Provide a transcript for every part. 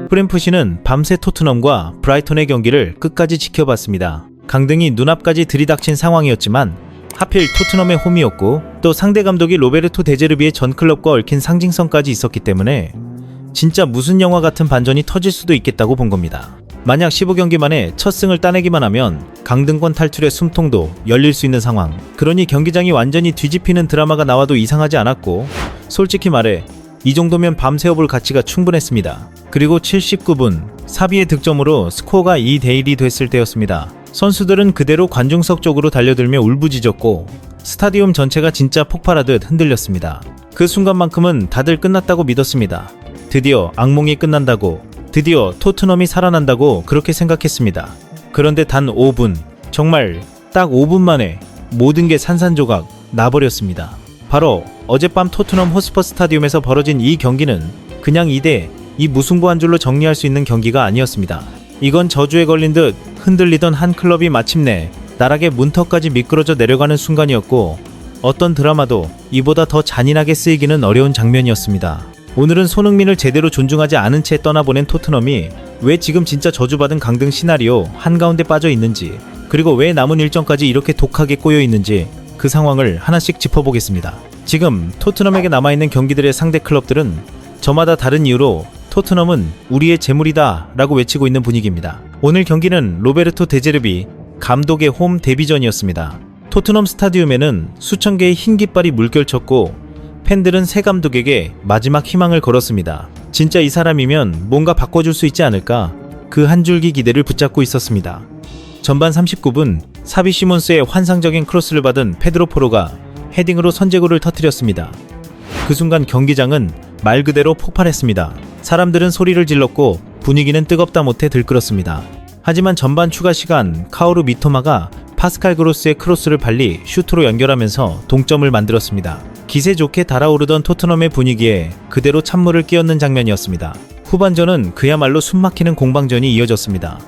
프램프시는 밤새 토트넘과 브라이턴의 경기를 끝까지 지켜봤습니다. 강등이 눈앞까지 들이닥친 상황이었지만 하필 토트넘의 홈이었고 또 상대 감독이 로베르토 데제르비의 전 클럽과 얽힌 상징성까지 있었기 때문에 진짜 무슨 영화 같은 반전이 터질 수도 있겠다고 본 겁니다. 만약 15경기 만에 첫 승을 따내기만 하면 강등권 탈출의 숨통도 열릴 수 있는 상황. 그러니 경기장이 완전히 뒤집히는 드라마가 나와도 이상하지 않았고 솔직히 말해 이 정도면 밤새워볼 가치가 충분했습니다. 그리고 79분 사비의 득점으로 스코어가 2대1이 됐을 때였습니다. 선수들은 그대로 관중석 쪽으로 달려들며 울부짖었고 스타디움 전체가 진짜 폭발하듯 흔들렸습니다. 그 순간만큼은 다들 끝났다고 믿었습니다. 드디어 악몽이 끝난다고, 드디어 토트넘이 살아난다고 그렇게 생각했습니다. 그런데 단 5분, 정말 딱 5분 만에 모든 게 산산조각 나버렸습니다. 바로 어젯밤 토트넘 호스퍼 스타디움에서 벌어진 이 경기는 그냥 2대2 무승부 한 줄로 정리할 수 있는 경기가 아니었습니다. 이건 저주에 걸린 듯 흔들리던 한 클럽이 마침내 나락의 문턱까지 미끄러져 내려가는 순간이었고 어떤 드라마도 이보다 더 잔인하게 쓰이기는 어려운 장면이었습니다. 오늘은 손흥민을 제대로 존중하지 않은 채 떠나보낸 토트넘이 왜 지금 진짜 저주받은 강등 시나리오 한가운데 빠져 있는지, 그리고 왜 남은 일정까지 이렇게 독하게 꼬여 있는지 그 상황을 하나씩 짚어보겠습니다. 지금 토트넘에게 남아있는 경기들의 상대 클럽들은 저마다 다른 이유로 토트넘은 우리의 재물이다 라고 외치고 있는 분위기입니다. 오늘 경기는 로베르토 데제르비 감독의 홈 데뷔전이었습니다. 토트넘 스타디움에는 수천 개의 흰 깃발이 물결쳤고 팬들은 새 감독에게 마지막 희망을 걸었습니다. 진짜 이 사람이면 뭔가 바꿔줄 수 있지 않을까, 그 한 줄기 기대를 붙잡고 있었습니다. 전반 39분 사비 시몬스의 환상적인 크로스를 받은 페드로 포로가 헤딩으로 선제골을 터뜨렸습니다. 그 순간 경기장은 말 그대로 폭발했습니다. 사람들은 소리를 질렀고 분위기는 뜨겁다 못해 들끓었습니다. 하지만 전반 추가 시간 카오루 미토마가 파스칼 그로스의 크로스를 발리 슈트로 연결하면서 동점을 만들었습니다. 기세 좋게 달아오르던 토트넘의 분위기에 그대로 찬물을 끼얹는 장면이었습니다. 후반전은 그야말로 숨막히는 공방전이 이어졌습니다.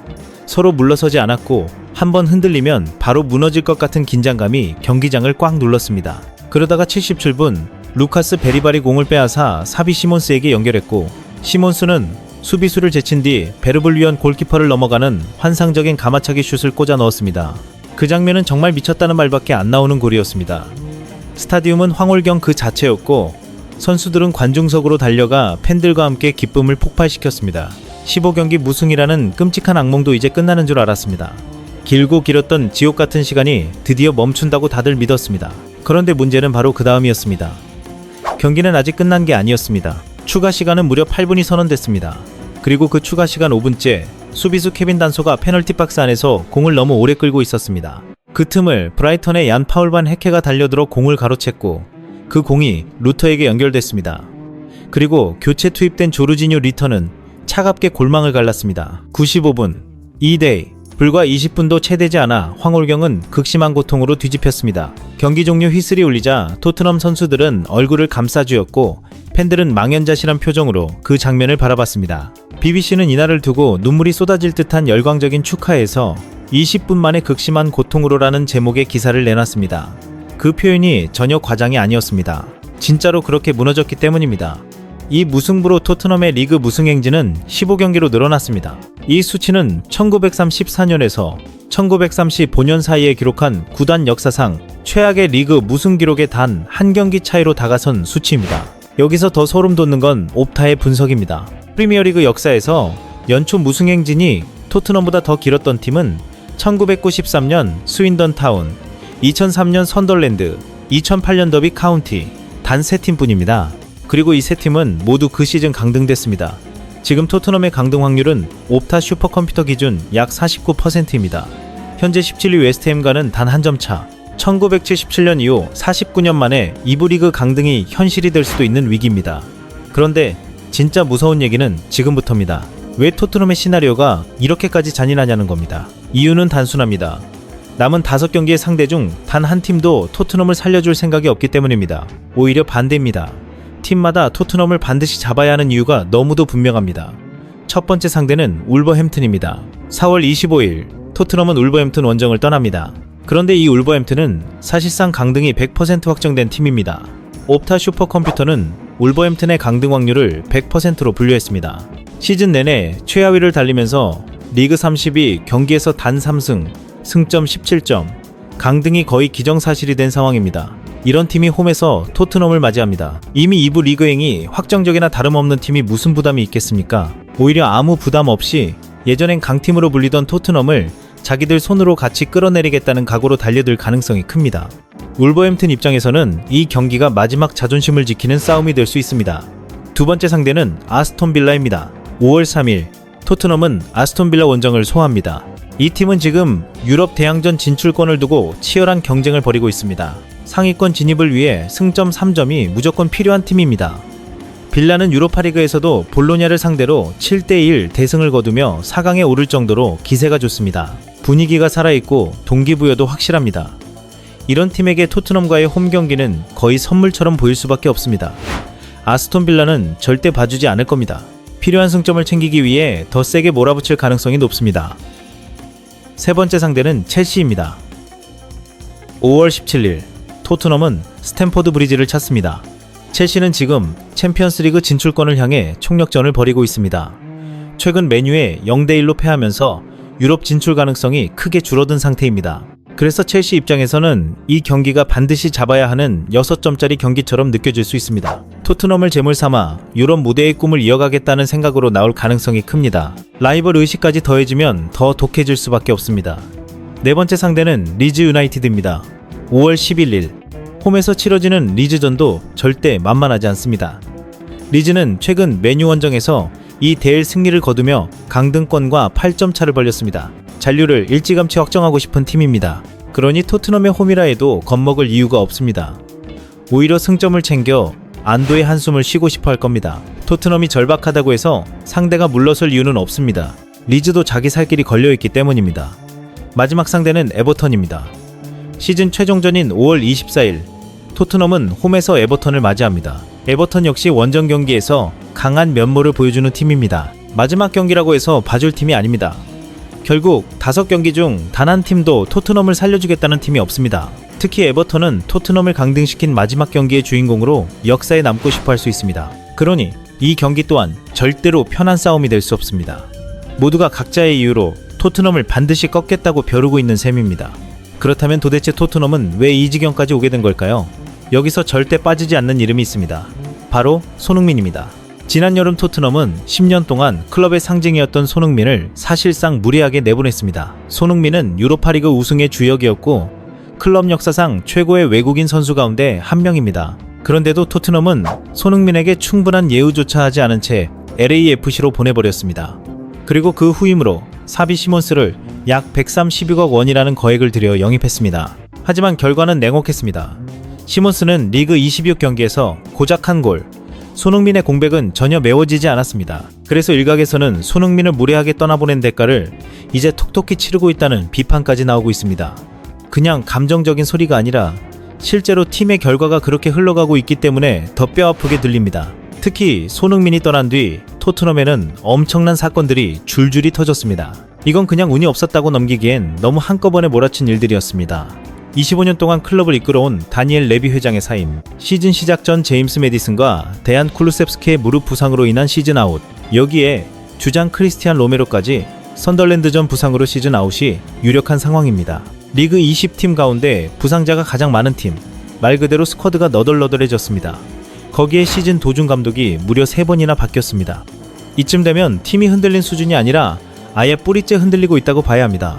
서로 물러서지 않았고 한번 흔들리면 바로 무너질 것 같은 긴장감이 경기장을 꽉 눌렀습니다. 그러다가 77분 루카스 베리발이 공을 빼앗아 사비 시몬스에게 연결했고 시몬스는 수비수를 제친 뒤 베르블리언 골키퍼를 넘어가는 환상적인 가마차기 슛을 꽂아 넣었습니다. 그 장면은 정말 미쳤다는 말밖에 안 나오는 골이었습니다. 스타디움은 황홀경 그 자체였고 선수들은 관중석으로 달려가 팬들과 함께 기쁨을 폭발시켰습니다. 15경기 무승이라는 끔찍한 악몽도 이제 끝나는 줄 알았습니다. 길고 길었던 지옥 같은 시간이 드디어 멈춘다고 다들 믿었습니다. 그런데 문제는 바로 그 다음이었습니다. 경기는 아직 끝난 게 아니었습니다. 추가 시간은 무려 8분이 선언됐습니다. 그리고 그 추가 시간 5분째 수비수 케빈 단소가 페널티 박스 안에서 공을 너무 오래 끌고 있었습니다. 그 틈을 브라이턴의 얀 파울 반 헤케가 달려들어 공을 가로챘고 그 공이 루터에게 연결됐습니다. 그리고 교체 투입된 조르지뉴 리터는 차갑게 골망을 갈랐습니다. 95분 2대2 불과 20분도 채 되지 않아 황홀경은 극심한 고통으로 뒤집혔습니다. 경기 종료 휘슬이 울리자 토트넘 선수들은 얼굴을 감싸쥐었고 팬들은 망연자실한 표정으로 그 장면을 바라봤습니다. BBC는 이날을 두고 눈물이 쏟아질 듯한 열광적인 축하에서 20분 만에 극심한 고통으로라는 제목의 기사를 내놨습니다. 그 표현이 전혀 과장이 아니었습니다. 진짜로 그렇게 무너졌기 때문입니다. 이 무승부로 토트넘의 리그 무승 행진은 15경기로 늘어났습니다. 이 수치는 1934년에서 1935년 사이에 기록한 구단 역사상 최악의 리그 무승 기록에 단 한 경기 차이로 다가선 수치입니다. 여기서 더 소름 돋는 건 옵타의 분석입니다. 프리미어리그 역사에서 연초 무승 행진이 토트넘보다 더 길었던 팀은 1993년 스윈던 타운, 2003년 선덜랜드, 2008년 더비 카운티 단 3팀뿐입니다. 그리고 이 3팀은 모두 그 시즌 강등됐습니다. 지금 토트넘의 강등 확률은 옵타 슈퍼컴퓨터 기준 약 49%입니다. 현재 17위 웨스트햄과는 단 한 점 차. 1977년 이후 49년 만에 2부 리그 강등이 현실이 될 수도 있는 위기입니다. 그런데 진짜 무서운 얘기는 지금부터입니다. 왜 토트넘의 시나리오가 이렇게까지 잔인하냐는 겁니다. 이유는 단순합니다. 남은 5경기의 상대 중 단 한 팀도 토트넘을 살려줄 생각이 없기 때문입니다. 오히려 반대입니다. 팀마다 토트넘을 반드시 잡아야 하는 이유가 너무도 분명합니다. 첫 번째 상대는 울버햄튼입니다. 4월 25일 토트넘은 울버햄튼 원정을 떠납니다. 그런데 이 울버햄튼은 사실상 강등이 100% 확정된 팀입니다. 옵타 슈퍼컴퓨터는 울버햄튼의 강등 확률을 100%로 분류했습니다. 시즌 내내 최하위를 달리면서 리그 30위 경기에서 단 3승, 승점 17점, 강등이 거의 기정사실이 된 상황입니다. 이런 팀이 홈에서 토트넘을 맞이합니다. 이미 2부 리그행이 확정적이나 다름없는 팀이 무슨 부담이 있겠습니까? 오히려 아무 부담 없이 예전엔 강팀으로 불리던 토트넘을 자기들 손으로 같이 끌어내리겠다는 각오로 달려들 가능성이 큽니다. 울버햄튼 입장에서는 이 경기가 마지막 자존심을 지키는 싸움이 될 수 있습니다. 두 번째 상대는 아스톤 빌라입니다. 5월 3일 토트넘은 아스톤 빌라 원정을 소화합니다. 이 팀은 지금 유럽 대항전 진출권을 두고 치열한 경쟁을 벌이고 있습니다. 상위권 진입을 위해 승점 3점이 무조건 필요한 팀입니다. 빌라는 유로파리그에서도 볼로냐를 상대로 7대1 대승을 거두며 4강에 오를 정도로 기세가 좋습니다. 분위기가 살아있고 동기부여도 확실합니다. 이런 팀에게 토트넘과의 홈 경기는 거의 선물처럼 보일 수밖에 없습니다. 아스톤 빌라는 절대 봐주지 않을 겁니다. 필요한 승점을 챙기기 위해 더 세게 몰아붙일 가능성이 높습니다. 세 번째 상대는 첼시입니다. 5월 17일 토트넘은 스탬포드 브리지를 찾습니다. 첼시는 지금 챔피언스리그 진출권을 향해 총력전을 벌이고 있습니다. 최근 맨유에 0대1로 패하면서 유럽 진출 가능성이 크게 줄어든 상태입니다. 그래서 첼시 입장에서는 이 경기가 반드시 잡아야 하는 6점짜리 경기처럼 느껴질 수 있습니다. 토트넘을 제물 삼아 유럽 무대의 꿈을 이어가겠다는 생각으로 나올 가능성이 큽니다. 라이벌 의식까지 더해지면 더 독해질 수밖에 없습니다. 네 번째 상대는 리즈 유나이티드입니다. 5월 11일 홈에서 치러지는 리즈전도 절대 만만하지 않습니다. 리즈는 최근 맨유 원정에서 2대1 승리를 거두며 강등권과 8점 차를 벌렸습니다. 잔류를 일찌감치 확정하고 싶은 팀입니다. 그러니 토트넘의 홈이라 해도 겁먹을 이유가 없습니다. 오히려 승점을 챙겨 안도의 한숨을 쉬고 싶어 할 겁니다. 토트넘이 절박하다고 해서 상대가 물러설 이유는 없습니다. 리즈도 자기 살 길이 걸려있기 때문입니다. 마지막 상대는 에버턴입니다. 시즌 최종전인 5월 24일 토트넘은 홈에서 에버턴을 맞이합니다. 에버턴 역시 원정 경기에서 강한 면모를 보여주는 팀입니다. 마지막 경기라고 해서 봐줄 팀이 아닙니다. 결국 5경기 중 단 한 팀도 토트넘을 살려주겠다는 팀이 없습니다. 특히 에버턴은 토트넘을 강등시킨 마지막 경기의 주인공으로 역사에 남고 싶어 할 수 있습니다. 그러니 이 경기 또한 절대로 편한 싸움이 될 수 없습니다. 모두가 각자의 이유로 토트넘을 반드시 꺾겠다고 벼르고 있는 셈입니다. 그렇다면 도대체 토트넘은 왜 이 지경까지 오게 된 걸까요? 여기서 절대 빠지지 않는 이름이 있습니다. 바로 손흥민입니다. 지난 여름 토트넘은 10년 동안 클럽의 상징이었던 손흥민을 사실상 무리하게 내보냈습니다. 손흥민은 유로파리그 우승의 주역이었고 클럽 역사상 최고의 외국인 선수 가운데 한 명입니다. 그런데도 토트넘은 손흥민에게 충분한 예우조차 하지 않은 채 LAFC로 보내버렸습니다. 그리고 그 후임으로 사비 시몬스를 약 132억 원이라는 거액을 들여 영입했습니다. 하지만 결과는 냉혹했습니다. 시몬스는 리그 26경기에서 고작 1골, 손흥민의 공백은 전혀 메워지지 않았습니다. 그래서 일각에서는 손흥민을 무례하게 떠나보낸 대가를 이제 톡톡히 치르고 있다는 비판까지 나오고 있습니다. 그냥 감정적인 소리가 아니라 실제로 팀의 결과가 그렇게 흘러가고 있기 때문에 더 뼈아프게 들립니다. 특히 손흥민이 떠난 뒤 토트넘에는 엄청난 사건들이 줄줄이 터졌습니다. 이건 그냥 운이 없었다고 넘기기엔 너무 한꺼번에 몰아친 일들이었습니다. 25년 동안 클럽을 이끌어온 다니엘 레비 회장의 사임, 시즌 시작 전 제임스 메디슨과 데안 쿨루셉스키의 무릎 부상으로 인한 시즌 아웃, 여기에 주장 크리스티안 로메로까지 선덜랜드전 부상으로 시즌 아웃이 유력한 상황입니다. 리그 20팀 가운데 부상자가 가장 많은 팀, 말 그대로 스쿼드가 너덜너덜해졌습니다. 거기에 시즌 도중 감독이 무려 3번이나 바뀌었습니다. 이쯤 되면 팀이 흔들린 수준이 아니라 아예 뿌리째 흔들리고 있다고 봐야 합니다.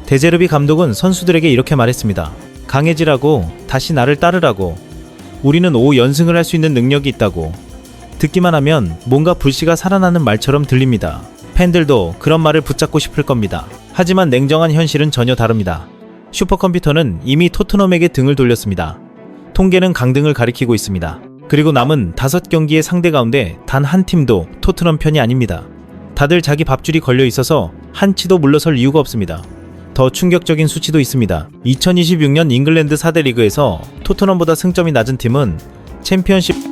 데제르비 감독은 선수들에게 이렇게 말했습니다. 강해지라고, 다시 나를 따르라고, 우리는 5연승을 할 수 있는 능력이 있다고. 듣기만 하면 뭔가 불씨가 살아나는 말처럼 들립니다. 팬들도 그런 말을 붙잡고 싶을 겁니다. 하지만 냉정한 현실은 전혀 다릅니다. 슈퍼컴퓨터는 이미 토트넘에게 등을 돌렸습니다. 통계는 강등을 가리키고 있습니다. 그리고 남은 5경기의 상대 가운데 단 한 팀도 토트넘 편이 아닙니다. 다들 자기 밥줄이 걸려 있어서 한치도 물러설 이유가 없습니다. 더 충격적인 수치도 있습니다. 2026년 잉글랜드 4대 리그에서 토트넘보다 승점이 낮은 팀은 챔피언십